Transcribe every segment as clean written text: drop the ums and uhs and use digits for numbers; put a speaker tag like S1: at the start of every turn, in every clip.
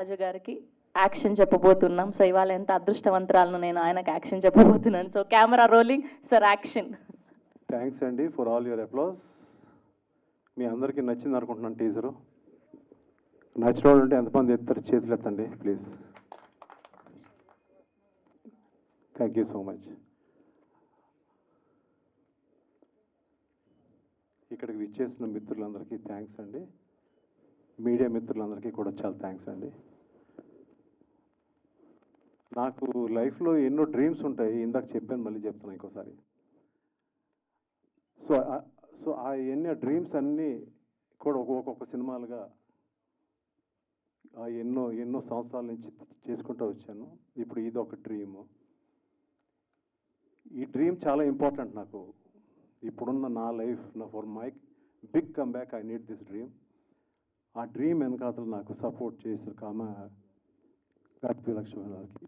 S1: రాజు గారికి action చెప్పబోతున్నాం. So ఇవాళ ఎంత అదృష్టవంతరాలను నేను ఆయనకు యాక్షన్ చెప్పబోతున్నాను. So camera rolling, sir action.
S2: Thanks అండి ఫర్ ఆల్ యువర్ అప్లాస్. మీ అందరికీ నచ్చింది అనుకుంటున్నాను టీజరు. నచ్చిన వాళ్ళు ఉంటే ఎంతమంది ఎత్తారు చేతులు ఎత్తండి please. Thank you so much. ఇక్కడికి విచ్చేసిన మిత్రులందరికీ థ్యాంక్స్ అండి. మీడియా మిత్రులందరికీ కూడా చాలా థ్యాంక్స్ అండి. నాకు లైఫ్లో ఎన్నో డ్రీమ్స్ ఉంటాయి. ఇందాక చెప్పాను, మళ్ళీ చెప్తాను ఇంకోసారి. సో ఆ ఎన్నో డ్రీమ్స్ అన్నీ కూడా ఒక్కొక్క సినిమాలుగా ఎన్నో సంవత్సరాల నుంచి చేసుకుంటూ వచ్చాను. ఇప్పుడు ఇది ఒక డ్రీము. ఈ డ్రీమ్ చాలా ఇంపార్టెంట్ నాకు. ఇప్పుడున్న నా life, for my big comeback I need this dream. ఆ డ్రీమ్ వెనకాతలు నాకు సపోర్ట్ చేసిన లక్ష్మి గారికి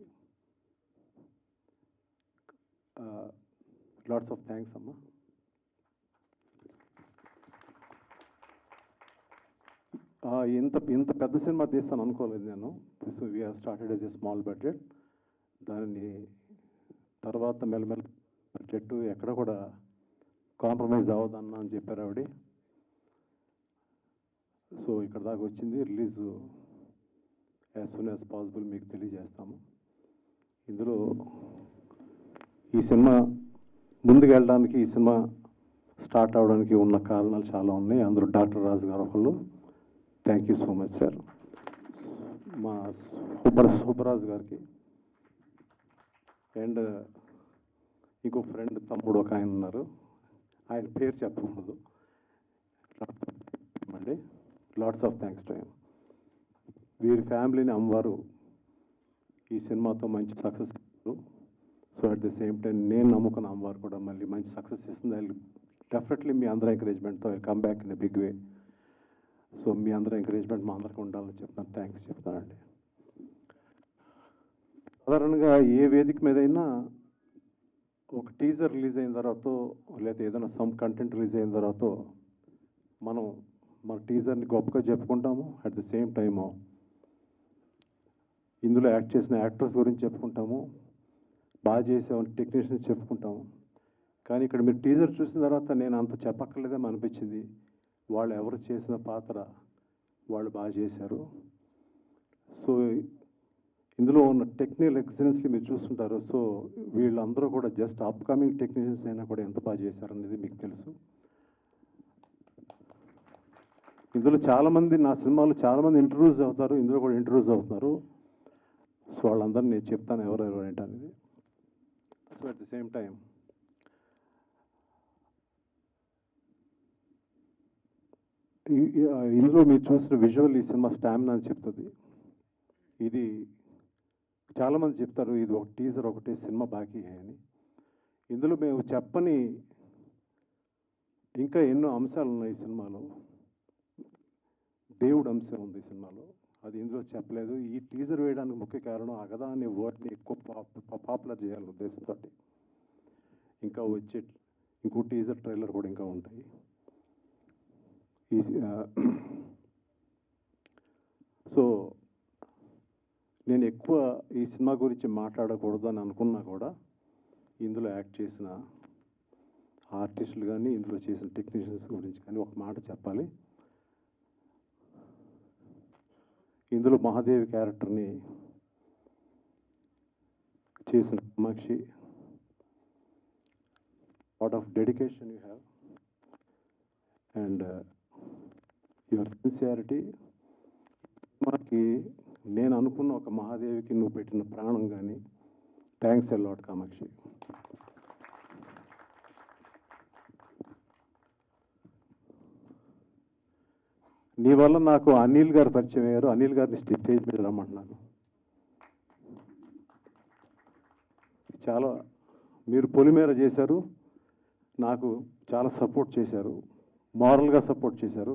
S2: లాట్స్ ఆఫ్ థ్యాంక్స్ అమ్మా. ఇంత పెద్ద సినిమా తీస్తాను అనుకోలేదు నేను. We have started as a small budget. దానిని తర్వాత మెల్లమెల్ల బడ్జెట్ ఎక్కడ కూడా కాంప్రమైజ్ అవ్వదన్నా అని చెప్పారు ఆవిడ. సో ఇక్కడ దాకా వచ్చింది. Release as soon as possible మీకు తెలియజేస్తాము. ఇందులో ఈ సినిమా ముందుకు వెళ్ళడానికి, ఈ సినిమా స్టార్ట్ అవడానికి ఉన్న కారణాలు చాలా ఉన్నాయి. అందులో డాక్టర్ రాజు గారు ఒకళ్ళు. Thank you so much sir. మా సుబ్బరాజు గారికి అండ్ ఇంకో ఫ్రెండ్ తమ్ముడు ఒక ఆయన ఉన్నారు, ఆయన పేరు చెప్పకూడదు అండి. LADS of thanks to him. వీరి ఫ్యామిలీని అమ్మవారు ఈ సినిమాతో మంచి సక్సెస్ ఇస్తారు. So at the same time నేను నమ్ముకున్న అమ్మవారు కూడా మళ్ళీ మంచి సక్సెస్ ఇస్తుంది. ఐ డెఫినెట్లీ మీ అందరూ ఎంకరేజ్మెంట్తో I come back in a big way. So మీ అందరూ ఎంకరేజ్మెంట్ మా అందరికీ ఉండాలని చెప్తాను. థ్యాంక్స్ చెప్తానండి. సాధారణంగా ఏ వేదిక మీదైనా ఒక టీజర్ రిలీజ్ అయిన తర్వాత, లేదా ఏదైనా సమ్ కంటెంట్ రిలీజ్ అయిన తర్వాత మనం మన టీజర్ని గొప్పగా చెప్పుకుంటాము. అట్ ది సేమ్ టైము ఇందులో యాక్ట్ చేసిన యాక్టర్స్ గురించి చెప్పుకుంటాము, బాగా చేసామని టెక్నీషియన్స్ చెప్పుకుంటాము. కానీ ఇక్కడ మీరు టీజర్ చూసిన తర్వాత నేను అంత చెప్పక్కర్లేదేమో అనిపించింది. వాళ్ళు ఎవరు చేసిన పాత్ర వాళ్ళు బాగా చేశారు. సో ఇందులో ఉన్న టెక్నికల్ ఎక్సలెన్స్ని మీరు చూస్తుంటారు. సో వీళ్ళందరూ కూడా జస్ట్ అప్కమింగ్ టెక్నీషియన్స్ అయినా కూడా ఎంత బాగా చేశారనేది మీకు తెలుసు. ఇందులో చాలామంది నా సినిమాలో చాలామంది ఇంట్రడ్యూస్ అవుతారు, ఇందులో కూడా ఇంట్రడ్యూస్ అవుతున్నారు. సో వాళ్ళందరినీ నేను చెప్తాను ఎవరెవరు ఏంటనేది. So at the same time ఇందులో మీరు చూసిన విజువల్ ఈ సినిమా స్టామినా అని చెప్తుంది. ఇది చాలామంది చెప్తారు ఇది ఒక టీజర్ ఒకటే సినిమా బాకీ అని. ఇందులో మేము చెప్పని ఇంకా ఎన్నో అంశాలు ఉన్నాయి ఈ సినిమాలో. దేవుడు అంశం ఉంది ఈ సినిమాలో, అది ఇందులో చెప్పలేదు. ఈ టీజర్ వేయడానికి ముఖ్య కారణం అగదా అనే వర్డ్ని ఎక్కువ పాపులర్ చేయాలని ఉద్దేశంతో. ఇంకా వచ్చే ఇంకో టీజర్ ట్రైలర్ కూడా ఇంకా ఉంటాయి. సో నేను ఎక్కువ ఈ సినిమా గురించి మాట్లాడకూడదు అని అనుకున్నా కూడా ఇందులో యాక్ట్ చేసిన ఆర్టిస్టులు కానీ, ఇందులో చేసిన టెక్నీషియన్స్ గురించి కానీ ఒక మాట చెప్పాలి. ఇందులో మహాదేవి క్యారెక్టర్ని చేసిన Kamakshi, lot of dedication you have and your sincerity. సినిమాకి నేను అనుకున్న ఒక మహాదేవికి నువ్వు పెట్టిన ప్రాణం కానీ. Thanks a lot Kamakshi. నీ వల్ల నాకు అనిల్ గారు పరిచయం అయ్యారు. అనిల్ గారిని స్టేజ్ మీద రమ్మంటున్నాను. చాలా మీరు పొలిమేర చేశారు, నాకు చాలా సపోర్ట్ చేశారు, మారల్గా సపోర్ట్ చేశారు.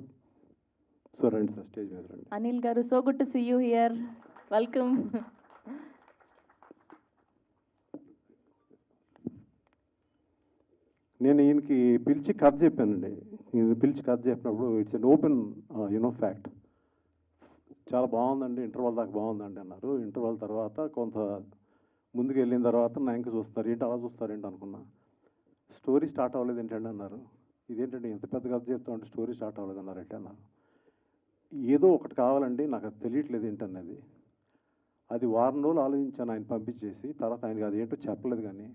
S2: సో రండి సార్, స్టేజ్ మీద రండి.
S1: Anil garu, so good to see you here. Welcome.
S2: నేను ఈయనకి పిలిచి కథ చెప్పానండి. ఈయన పిలిచి కథ చెప్పినప్పుడు ఇట్స్ అన్ ఓపెన్ ఫ్యాక్ట్. చాలా బాగుందండి, ఇంటర్వల్ దాకా బాగుందండి అన్నారు. ఇంటర్వల్ తర్వాత కొంత ముందుకు వెళ్ళిన తర్వాత నా ఇంకా చూస్తారు ఏంటి అలా చూస్తారు ఏంటి అనుకున్నా. స్టోరీ స్టార్ట్ అవ్వలేదు ఏంటండి అన్నారు. ఇదేంటండి ఎంత పెద్ద కథ చెప్తా ఉంటే స్టోరీ స్టార్ట్ అవ్వలేదు అన్నారు అంటే అన్నారు. ఏదో ఒకటి కావాలండి, నాకు అది తెలియట్లేదు ఏంటన్నది. అది వారం రోజులు ఆలోచించాను ఆయన పంపించేసి. తర్వాత ఆయనకి అది ఏంటో చెప్పలేదు. కానీ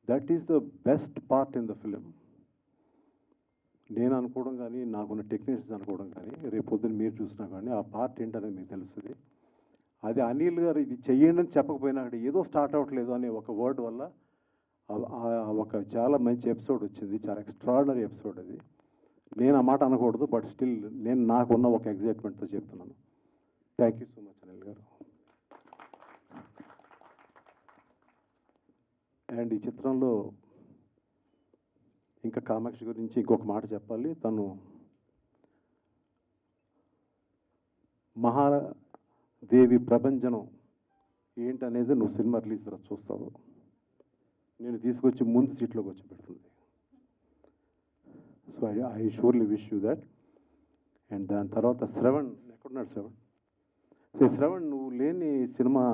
S2: that is the best part in the film. నేను అనుకోవడం కానీ, నాకున్న టెక్నీషియన్స్ అనుకోవడం కానీ, రేపు పొద్దున్న మీరు చూసినా కానీ ఆ పార్ట్ ఏంటనేది మీకు తెలుస్తుంది. అది అనిల్ గారు ఇది చెయ్యండి అని చెప్పకపోయినా అక్కడ ఏదో స్టార్ట్ అవ్వట్లేదు అనే ఒక వర్డ్ వల్ల ఒక చాలా మంచి ఎపిసోడ్ వచ్చింది. చాలా ఎక్స్ట్రాడినరీ ఎపిసోడ్ అది. నేను ఆ మాట అనకూడదు, బట్ స్టిల్ నేను నాకున్న ఒక ఎగ్జైట్మెంట్తో చెప్తున్నాను. Thank you so much Anil గారు. అండ్ ఈ చిత్రంలో ఇంకా కామాక్షి గురించి ఇంకొక మాట చెప్పాలి. తను మహాదేవి ప్రభంజనం ఏంటనేది నువ్వు సినిమా రిలీజ్ తర్వాత చూస్తావు. నేను తీసుకొచ్చి ముందు సీట్లోకి వచ్చి పెడుతుంది. So I surely wish you that. And దాని తర్వాత శ్రవణ్ ఎక్కడున్నాడు శ్రవణ్? సో శ్రవణ్ నువ్వు లేని సినిమా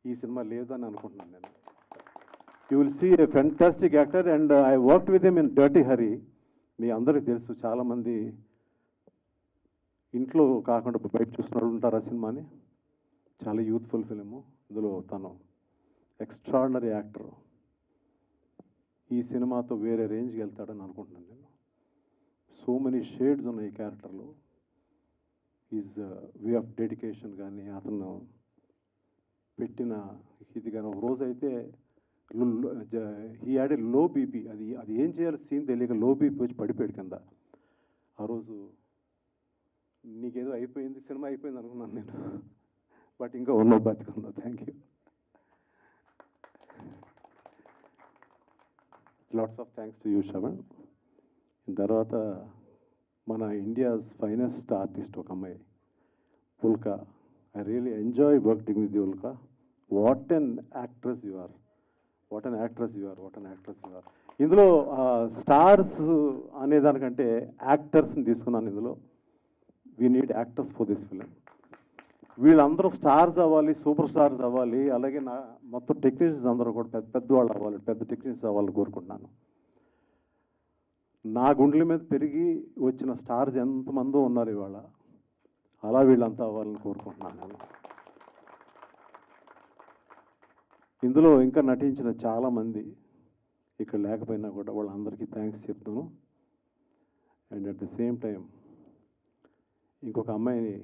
S2: ఈ సినిమా లేదని అనుకుంటున్నాను నేను. You will see a fantastic actor. And I worked with him in Dirty Hari. మీ అందరికీ తెలుసు, చాలామంది ఇంట్లో కాకుండా బయట చూస్తున్నారు ఉంటారు ఆ సినిమాని. చాలా యూత్ఫుల్ ఫిలిము. ఇందులో తను ఎక్స్ట్రాడినరీ యాక్టర్. ఈ సినిమాతో వేరే రేంజ్కి వెళ్తాడని అనుకుంటున్నాను నేను. సో మెనీ షేడ్స్ ఉన్నాయి ఈ క్యారెక్టర్లో. ఈజ్ వే ఆఫ్ డెడికేషన్ కానీ, అతను పెట్టిన ఇది కానీ. ఒక రోజు అయితే he had a low BP. అది ఏం చేయాలి సీన్ తెలియక లో బీపీ వచ్చి పడిపోయాడు కింద. ఆ రోజు నీకేదో అయిపోయింది, సినిమా అయిపోయింది అనుకున్నాను నేను. బట్ ఇంకా ఉన్న బతికున్నా. Thank you. Lots of thanks to you Shravan. తర్వాత మన ఇండియాస్ ఫైనెస్ట్ ఆర్టిస్ట్ ఒక అమ్మాయి Ulka. I really enjoy working with Ulka. What an actress you are, what an actress you are, what an actress you are. ఇందులో stars అనేదానికంటే యాక్టర్స్ని తీసుకున్నాను. ఇందులో we need actors for this film. వీళ్ళందరూ స్టార్స్ అవ్వాలి, super stars అవ్వాలి. అలాగే మొత్తం టెక్నీషియన్స్ అందరూ కూడా పెద్ద పెద్దవాళ్ళు అవ్వాలి, పెద్ద టెక్నీషియన్స్ అవ్వాలని కోరుకుంటున్నాను. నా గుండెల మీద పెరిగి వచ్చిన స్టార్స్ ఎంతమందో ఉన్నారు ఇవాళ. అలా వీళ్ళంతా అవ్వాలని కోరుకుంటున్నాను నేను. ఇందులో ఇంకా నటించిన చాలామంది ఇక్కడ లేకపోయినా కూడా వాళ్ళందరికీ థ్యాంక్స్ చెప్తాను. And at the same time ఇంకొక అమ్మాయిని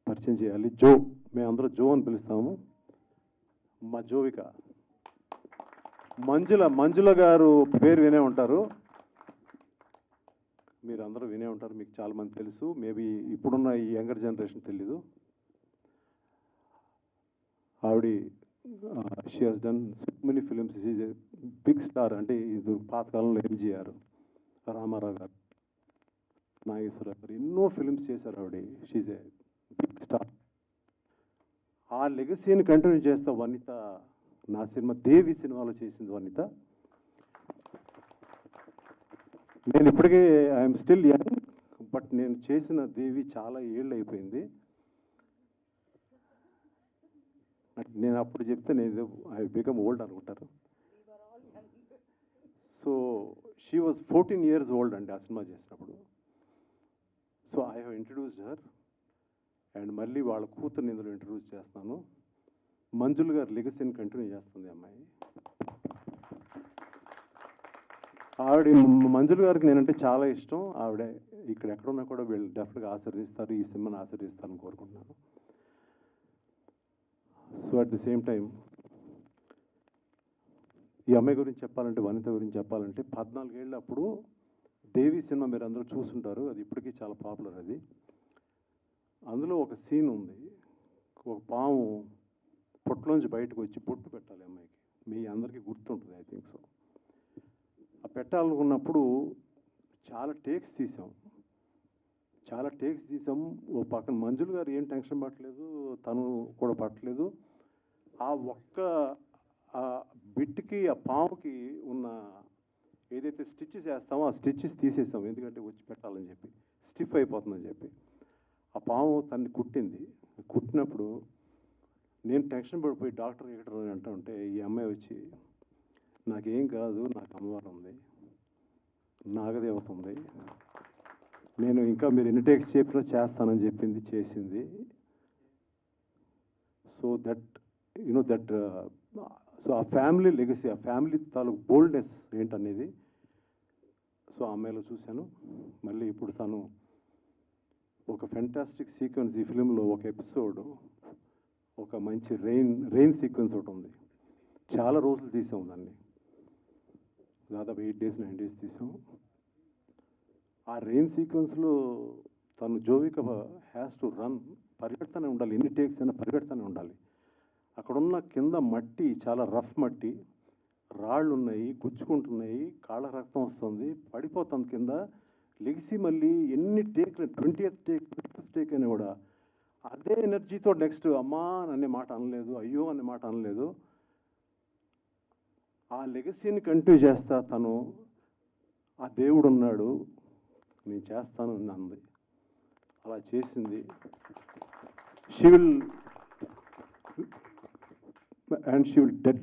S2: పరిచయం చేయాలి. జో, మేమందరూ జో అని పిలుస్తాము. మా జోవిక. మంజుల గారు పేరు వినే ఉంటారు, మీరు అందరూ వినే ఉంటారు, మీకు చాలామంది తెలుసు. మేబీ ఇప్పుడున్న ఈ యంగర్ జనరేషన్ తెలీదు. ఆవిడ she has done so many films. Is a big star. అంటే ఇది పాతకాలంలో ఎంజీఆర్, రామారావు గారు, నాగేశ్వరరావు గారు ఎన్నో ఫిలిమ్స్ చేశారు ఆవిడ. She's a big star. ఆ లెగసీని కంటిన్యూ చేస్తా వనిత. నా సినిమా దేవి సినిమాలో చేసింది వనిత. నేను ఇప్పటికే ఐఎమ్ స్టిల్ యంగ్, బట్ నేను చేసిన దేవి చాలా ఏళ్ళు అయిపోయింది. నేను అప్పుడు చెప్తే నేను ఐ బికమ్ ఓల్డ్ అనుకుంటారు. So she was 14 years old అండి ఆ సినిమా చేసినప్పుడు. So I have introduced her. And మళ్ళీ వాళ్ళ కూతుర్ని ఇందులో ఇంట్రడ్యూస్ చేస్తాను. మంజుల్ గారు లెగసీని కంటిన్యూ చేస్తుంది అమ్మాయి. ఆవిడ మంజుల్ గారికి నేనంటే చాలా ఇష్టం. ఆవిడ ఇక్కడ ఎక్కడున్నా కూడా వీళ్ళు డెఫినెట్గా ఆశీర్వదిస్తారు, ఈ సినిమాని ఆశీర్వదిస్తారని కోరుకుంటున్నాను. So at the same time ఈ అమ్మాయి గురించి చెప్పాలంటే, వనిత గురించి చెప్పాలంటే, 14 ఏళ్ళు అప్పుడు దేవి సినిమా మీరు అందరూ చూసుంటారు. అది ఇప్పటికీ చాలా పాపులర్. అది అందులో ఒక సీన్ ఉంది. ఒక పాము పొట్టులోంచి బయటకు వచ్చి పొట్టు పెట్టాలి అమ్మాయికి. మీ అందరికీ గుర్తుంటుంది ఐ థింక్ సో. ఆ పెట్టాలనుకున్నప్పుడు చాలా టేక్స్ తీసాం. ఓ పక్కన మంజుల్ గారు ఏం టెన్షన్ పట్టలేదు, తను కూడా పట్టలేదు. ఆ ఒక్క బిట్కి, ఆ పాముకి ఉన్న ఏదైతే స్టిచ్చెస్ వేస్తామో ఆ స్టిచ్చెస్ తీసేసాం. ఎందుకంటే వచ్చి పెట్టాలని చెప్పి, స్టిఫ్ అయిపోతుందని చెప్పి. ఆ పాము తన్ని కుట్టింది. కుట్టినప్పుడు నేను టెన్షన్ పడిపోయి డాక్టర్ ఇక్కడ అంటూ ఉంటే ఈ అమ్మాయి వచ్చి నాకేం కాదు, నాకు అమ్మవారు ఉంది, నాగదేవత ఉంది, నేను ఇంకా మీరు ఎన్ని టేక్స్ చెప్పినా చేస్తానని చెప్పింది, చేసింది. సో దట్ దట్ సో ఆ ఫ్యామిలీ లెగసీ, ఆ ఫ్యామిలీ తాలూకు బోల్డ్నెస్ ఏంటనేది సో ఆ అమ్మాయిలో చూశాను. మళ్ళీ ఇప్పుడు తను ఒక ఫెంటాస్టిక్ సీక్వెన్స్ ఈ ఫిలింలో, ఒక ఎపిసోడ్, ఒక మంచి రెయిన్ సీక్వెన్స్ ఒకటి ఉంది. చాలా రోజులు తీసాం దాన్ని, దాదాపు 8 days 9 days తీసాం. ఆ రెయిన్ సీక్వెన్స్లో తను జోవిక హ్యాస్ టు రన్, పరిగెడతానే ఉండాలి, ఎన్ని టేక్స్ అయినా పరిగెడతానే ఉండాలి. అక్కడున్న కింద మట్టి చాలా రఫ్ మట్టి, రాళ్ళు ఉన్నాయి, గుచ్చుకుంటున్నాయి, కాళ్ళ రక్తం వస్తుంది, పడిపోతుంది కింద. లెగిసి మళ్ళీ ఎన్ని టేక్లు, 20th టేక్ 50th టేక్ అయినా కూడా అదే ఎనర్జీతో నెక్స్ట్ అమ్మా అనే మాట అనలేదు, అయ్యో అనే మాట అనలేదు. ఆ లెగసీని కంటిన్యూ చేస్తా తను, ఆ దేవుడు ఉన్నాడు, నేను చేస్తాను అని అంది. అలా చేసింది. She will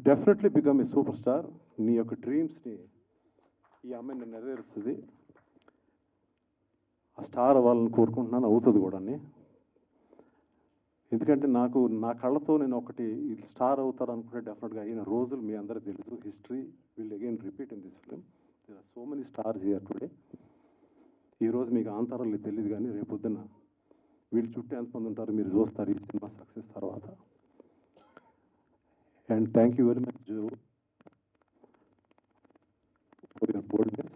S2: definitely become a super star. నీ యొక్క డ్రీమ్స్ని ఈ అమ్మాయిని నెరవేరుస్తుంది. ఆ స్టార్ అవ్వాలని కోరుకుంటున్నాను, అవుతుంది కూడా. ఎందుకంటే నాకు నా కళ్ళతో నేను ఒకటి స్టార్ అవుతారు అనుకుంటే డెఫినెట్గా అయిన రోజులు మీ అందరికీ తెలుసు. History will again repeat in this film. There are so many stars here today. ఈరోజు మీకు ఆంతరాలు తెలియదు, కానీ రేపొద్దున వీళ్ళు చుట్టూ ఎంతమంది ఉంటారు మీరు చూస్తారు ఈ సినిమా సక్సెస్ తర్వాత. And thank you very much Jo for your boldness.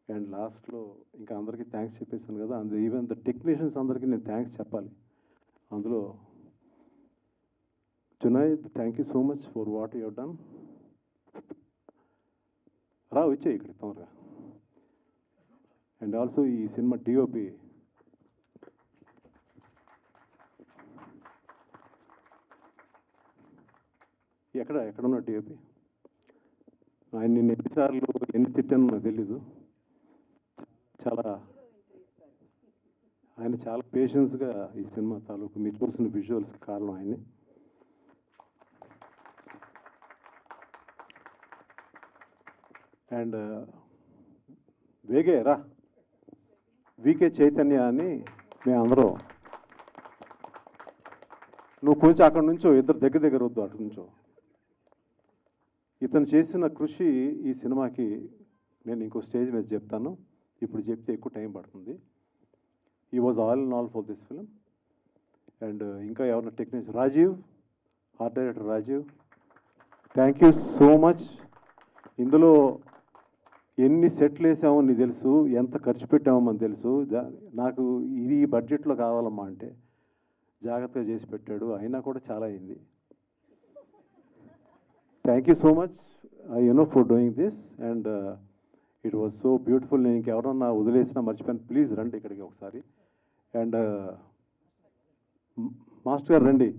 S2: And లాస్ట్లో ఇంకా అందరికీ థ్యాంక్స్ చెప్పేసాను కదా, ఈవెన్ ద టెక్నీషియన్స్ అందరికీ నేను థ్యాంక్స్ చెప్పాలి. అందులో Junaid, thank you so much for what you have done. రా వచ్చాయి ఇక్కడ తొందరగా. అండ్ ఆల్సో ఈ సినిమా డిఓపి ఎక్కడున్న డిఓపి, ఆయన నిన్ను ఎన్నిసార్లు ఎన్ని తిట్టానో నాకు తెలీదు. ఆయన చాలా పేషెన్స్గా ఈ సినిమా తాలూకు మీరు చూసిన విజువల్స్కి కారణం ఆయన్ని. అండ్ వేగే వికే చైతన్య అని మేమందరం, నువ్వు కొంచెం అక్కడ నుంచో, ఇద్దరు దగ్గర వద్దు, అటు నుంచో. ఇతను చేసిన కృషి ఈ సినిమాకి నేను ఇంకో స్టేజ్ మీద చెప్తాను, ఇప్పుడు చెప్తే ఎక్కువ టైం పడుతుంది. He was all in all for this film. And ఇంకా ఎవరైనా technician, Rajeev, art director Rajeev, thank you so much. ఇందులో ఎన్ని సెట్లు వేసామో నీకు తెలుసు, ఎంత ఖర్చు పెట్టామో మనకు తెలుసు. నాకు ఇది ఈ బడ్జెట్లో కావాలమ్మా అంటే జాగ్రత్తగా చేసి పెట్టాడు, అయినా కూడా చాలా అయింది. Thank you so much for doing this. And it was so beautiful. నేను ఇంకెవరన్నా వదిలేసినా మర్చిపోయాను, ప్లీజ్ రండి ఇక్కడికి ఒకసారి. అండ్ మాస్టర్ గారు రండి.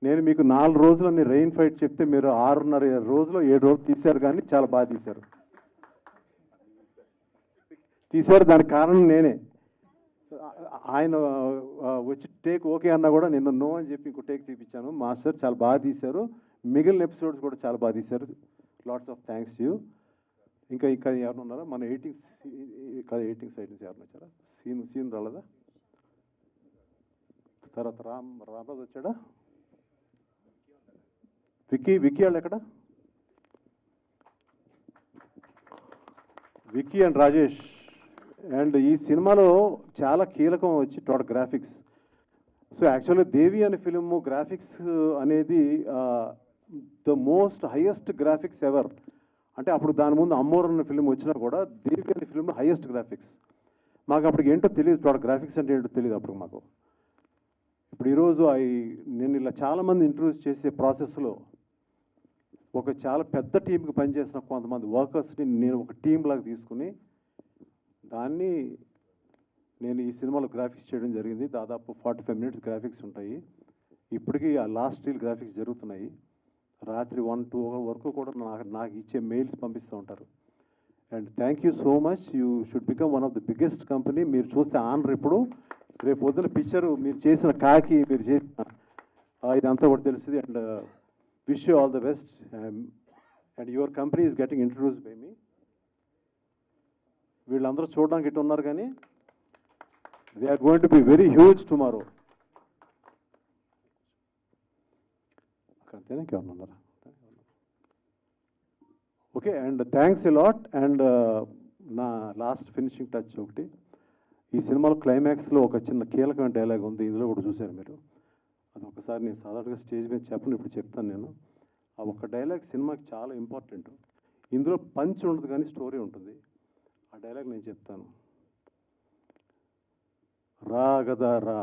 S2: నేను మీకు 4 రోజులని రెయిన్ ఫైట్ చెప్తే మీరు 6.5 రోజులు 7 రోజులు తీశారు, కానీ చాలా బాగా తీశారు. దానికి కారణం నేనే. ఆయన వచ్చి టేక్ ఓకే అన్నా కూడా నేను నో అని చెప్పి ఇంకో టేక్ తీపించాను. మాస్టర్ చాలా బాగా తీశారు, మిగిలిన ఎపిసోడ్స్ కూడా చాలా బాగా తీశారు. LADS of thanks you. ఇంకా ఎవరు ఉన్నారా మన ఎడిటింగ్ సైడ్ నుంచి ఎవరు వచ్చారా? సీన్ రాలేదా? తర్వాత రామరాజు వచ్చాడా? విక్కీ వాళ్ళు ఎక్కడ? విక్కీ అండ్ రాజేష్. అండ్ ఈ సినిమాలో చాలా కీలకం వచ్చి టోటల్ గ్రాఫిక్స్. సో యాక్చువల్గా దేవి అనే ఫిలిము గ్రాఫిక్స్ అనేది the most highest graphics ever. అంటే అప్పుడు దాని ముందు అమ్మోర్ అనే ఫిలిం వచ్చినా కూడా దేవి అనే ఫిలింలో హైయెస్ట్ గ్రాఫిక్స్. మాకు అప్పటికి ఏంటో తెలియదు, టోటల్ గ్రాఫిక్స్ అంటే ఏంటో తెలియదు అప్పుడు మాకు. ఇప్పుడు ఈరోజు నేను ఇలా చాలామంది ఇంట్రొడ్యూస్ చేసే ప్రాసెస్లో ఒక చాలా పెద్ద టీంకి పనిచేసిన కొంతమంది వర్కర్స్ని నేను ఒక టీం లాగా తీసుకుని దాన్ని నేను ఈ సినిమాలో గ్రాఫిక్స్ చేయడం జరిగింది. దాదాపు 45 minutes గ్రాఫిక్స్ ఉంటాయి. ఇప్పటికీ ఆ లాస్ట్ రీల్ గ్రాఫిక్స్ జరుగుతున్నాయి. రాత్రి 1-2 వరకు కూడా నాకు ఇచ్చే మెయిల్స్ పంపిస్తూ ఉంటారు. And thank you so much. You should become one of the biggest company. మీరు చూస్తే ఆనర్ ఇప్పుడు రేపు పొద్దున పిక్చరు మీరు చేసిన కాకి మీరు చేసిన ఇదంతా కూడా తెలుస్తుంది. And wish you all the best. And your company is getting introduce by me. వీళ్ళందరూ చూడడానికి ఇటు ఉన్నారు కానీ they are going to be very huge tomorrow. అంతేనా ఇంకేమన్నా ఉన్నారా? Okay, and thanks a lot. And నా లాస్ట్ ఫినిషింగ్ టచ్ ఒకటి, ఈ సినిమాలో క్లైమాక్స్లో ఒక చిన్న కీలకమైన డైలాగ్ ఉంది, ఇందులో కూడా చూశారు మీరు. అది ఒకసారి నేను సాధారణంగా స్టేజ్ మీద చెప్పను, ఇప్పుడు చెప్తాను నేను. ఆ ఒక్క డైలాగ్ సినిమాకి చాలా ఇంపార్టెంట్. ఇందులో పంచ్ ఉండదు కానీ స్టోరీ ఉంటుంది. ఆ డైలాగ్ నేను చెప్తాను. రా గదా రా,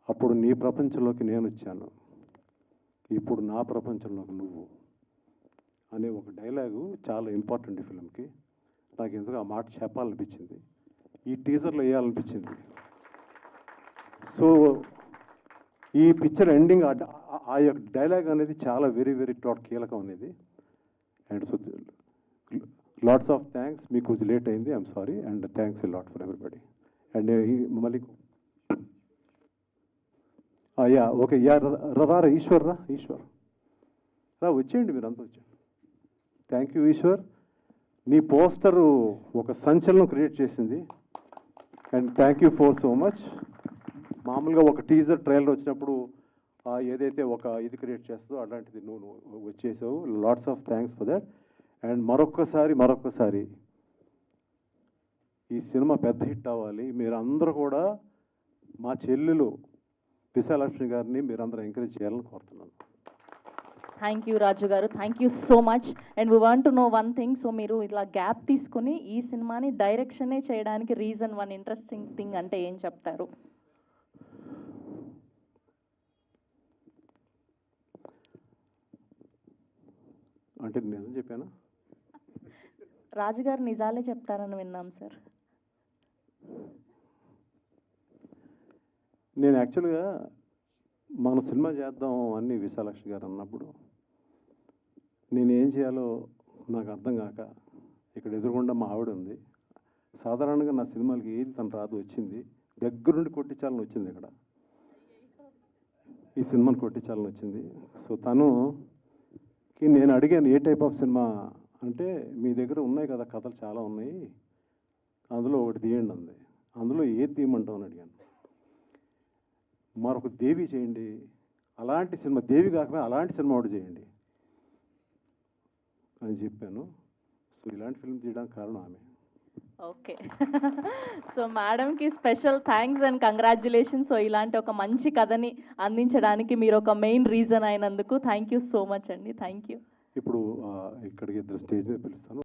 S2: అప్పుడు నీ ప్రపంచంలోకి నేను వచ్చాను, ఇప్పుడు నా ప్రపంచంలోకి నువ్వు అనే ఒక డైలాగు చాలా ఇంపార్టెంట్ ఈ ఫిల్మ్కి. నాకు ఎందుకు ఆ మాట చెప్పాలనిపించింది, ఈ టీజర్లో వేయాలనిపించింది. సో ఈ పిక్చర్ ఎండింగ్ ఆ యొక్క డైలాగ్ అనేది చాలా వెరీ వెరీ కీలకం అనేది. And so lots of thanks. మీకు కొంచెం లేట్ అయింది, I'm sorry. And thanks a lot for everybody. And మళ్ళీ యా ఓకే, యా రా ఈశ్వర్, రా వచ్చేయండి, మీరు అంతా వచ్చేయండి. Thank you Eshwar. నీ పోస్టరు ఒక సంచలనం క్రియేట్ చేసింది. And thank you for so much. మామూలుగా ఒక టీజర్ ట్రైలర్ వచ్చినప్పుడు ఏదైతే ఒక ఇది క్రియేట్ చేస్తుందో అలాంటిది నువ్వు వచ్చేసావు. LADS of thanks for that. And మరొక్కసారి ఈ సినిమా పెద్ద హిట్ అవ్వాలి. మీరు అందరూ కూడా మా చెల్లెలు విశాలక్ష్మి గారిని మీరందరూ ఎంకరేజ్ చేయాలని కోరుతున్నాను.
S1: థ్యాంక్ యూ రాజు గారు, thank you so much. And we want to know one thing. So మీరు ఇట్లా గ్యాప్ తీసుకుని ఈ సినిమాని డైరెక్షనే చేయడానికి రీజన్, వన్ ఇంట్రెస్టింగ్ థింగ్ అంటే ఏం చెప్తారు?
S2: అంటే నిజం చెప్పానా?
S1: రాజుగారు నిజాలే చెప్తారని విన్నాం సార్.
S2: నేను యాక్చువల్గా మన సినిమా చేద్దాం అని విశాలక్ష్మి గారు అన్నప్పుడు నేను ఏం చేయాలో నాకు అర్థం కాక ఇక్కడ ఎదురుగుండా మా ఆవిడ ఉంది. సాధారణంగా నా సినిమాలకి ఏది తను రాదు, వచ్చింది దగ్గరుండి కొట్టించాలని వచ్చింది. ఇక్కడ ఈ సినిమాని కొట్టించాలని వచ్చింది. సో తనుకి నేను అడిగాను ఏ టైప్ ఆఫ్ సినిమా అంటే, మీ దగ్గర ఉన్నాయి కదా కథలు చాలా ఉన్నాయి, అందులో ఒకటి తీయండి అంది. అందులో ఏది తీయమంటావు అని అడిగాను. మరొక దేవి చేయండి, అలాంటి సినిమా, దేవి కాకపోయినా అలాంటి సినిమా ఒకటి చేయండి అని చెప్పాను. సో ఇలాంటి ఫిల్మ్ తీయడానికి కారణం ఆమె.
S1: ఓకే. సో మేడంకి special thanks and congratulations. So ఇలాంటి ఒక మంచి కథని అందించడానికి మీరు ఒక మెయిన్ రీజన్ అయినందుకు థ్యాంక్ యూ సో మచ్ అండి. Thank you.
S2: ఇప్పుడు ఇక్కడికి ఇద్దరు స్టేజ్ మీద పిలుస్తాను.